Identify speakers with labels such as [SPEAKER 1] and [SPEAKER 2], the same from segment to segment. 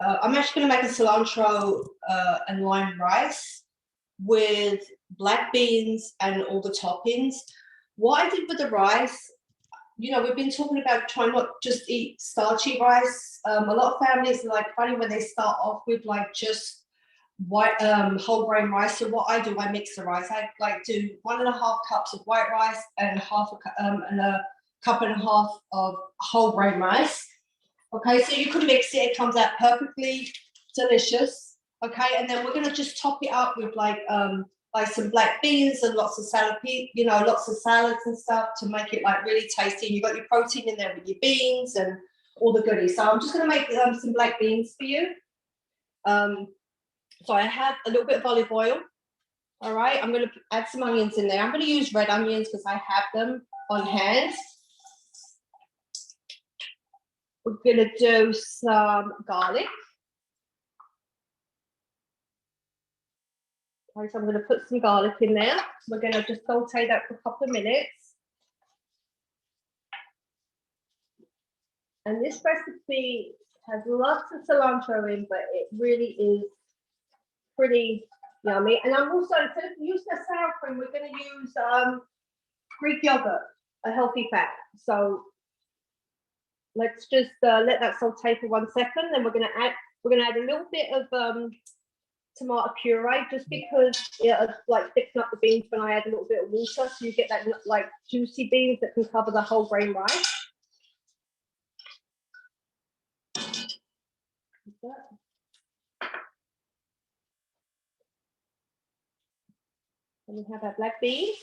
[SPEAKER 1] I'm actually going to make a cilantro and lime rice with black beans and all the toppings. What I did with the rice, you know, we've been talking about trying not just eat starchy rice. A lot of families are like funny when they start off with like just white whole grain rice. So what I do, I mix the rice. I like do 1.5 cups of white rice and a cup and a half of whole grain rice. Okay, so you can mix it. It comes out perfectly delicious. Okay, and then we're gonna just top it up with like some black beans and lots of lots of salads and stuff to make it like really tasty. And you've got your protein in there with your beans and all the goodies. So I'm just gonna make some black beans for you. So I have a little bit of olive oil. All right, I'm gonna add some onions in there. I'm gonna use red onions because I have them on hand. We're gonna do some garlic. Okay, so I'm gonna put some garlic in there. We're gonna just saute that for a couple of minutes. And this recipe has lots of cilantro in, but it really is pretty yummy. And I'm also, instead of using the sour cream, we're gonna use Greek yogurt, a healthy fat. So let's just let that saute for 1 second. Then we're gonna add a little bit of tomato puree, just because it like thicken up the beans when I add a little bit of water, so you get that like juicy beans that can cover the whole grain rice. And we have our black beans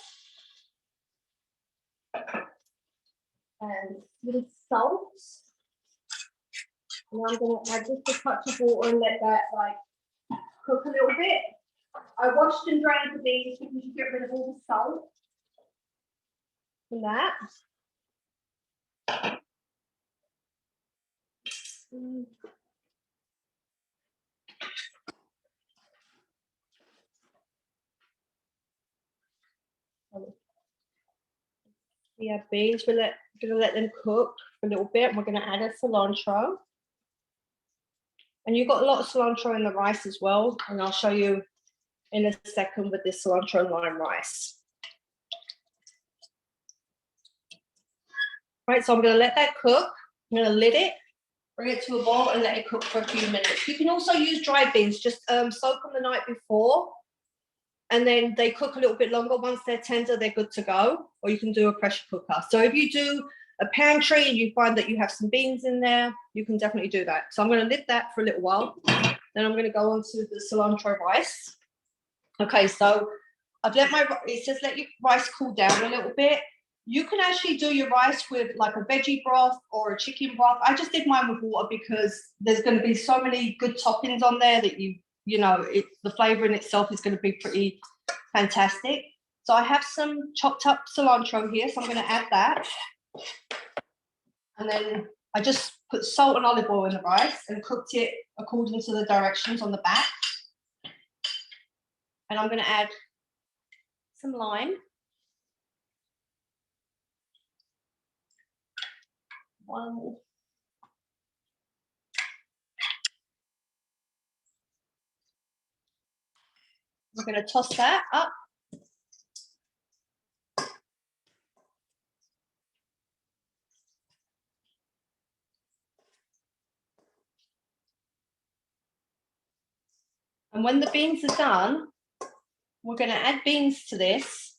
[SPEAKER 1] and some salt. And I'm going to add just a touch of water and let that like cook a little bit. I washed and drained the beans because you get rid of all the salt from that. We have beans. We're going to let them cook for a little bit. We're going to add a cilantro. And you've got a lot of cilantro in the rice as well. And I'll show you in a second with this cilantro and lime rice. Right, so I'm going to let that cook. I'm going to lid it, bring it to a boil and let it cook for a few minutes. You can also use dried beans. Just soak them the night before. And then they cook a little bit longer. Once they're tender, they're good to go. Or you can do a pressure cooker. So if you do a pantry and you find that you have some beans in there, you can definitely do that. So I'm going to lid that for a little while. Then I'm going to go on to the cilantro rice. Okay, so it says let your rice cool down a little bit. You can actually do your rice with like a veggie broth or a chicken broth. I just did mine with water because there's going to be so many good toppings on there that the flavor in itself is going to be pretty fantastic. So I have some chopped up cilantro here, so I'm going to add that. And then I just put salt and olive oil in the rice and cooked it according to the directions on the back. And I'm going to add some lime. One. We're going to toss that up. And when the beans are done, we're going to add beans to this.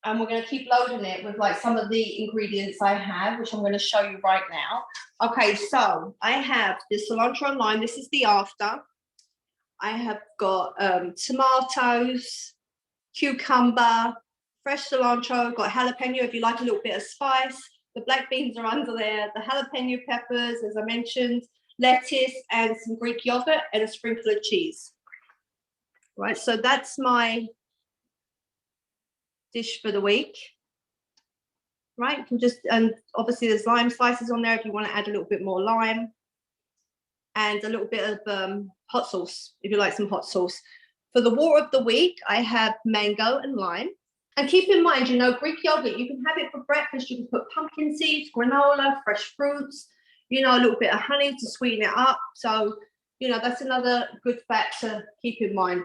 [SPEAKER 1] And we're going to keep loading it with like some of the ingredients I have, which I'm going to show you right now. Okay, so I have the cilantro and lime. This is the after. I have got tomatoes, cucumber, fresh cilantro, got jalapeno if you like a little bit of spice. The black beans are under there, the jalapeno peppers, as I mentioned, lettuce and some Greek yogurt and a sprinkle of cheese. Right, so that's my dish for the week. Right, you can just, and obviously there's lime slices on there if you want to add a little bit more lime, and a little bit of hot sauce if you like some hot sauce. For the water of the week, I have mango and lime. And keep in mind, Greek yogurt, you can have it for breakfast. You can put pumpkin seeds, granola, fresh fruits. you know, a little bit of honey to sweeten it up. So, you know, that's another good fact to keep in mind.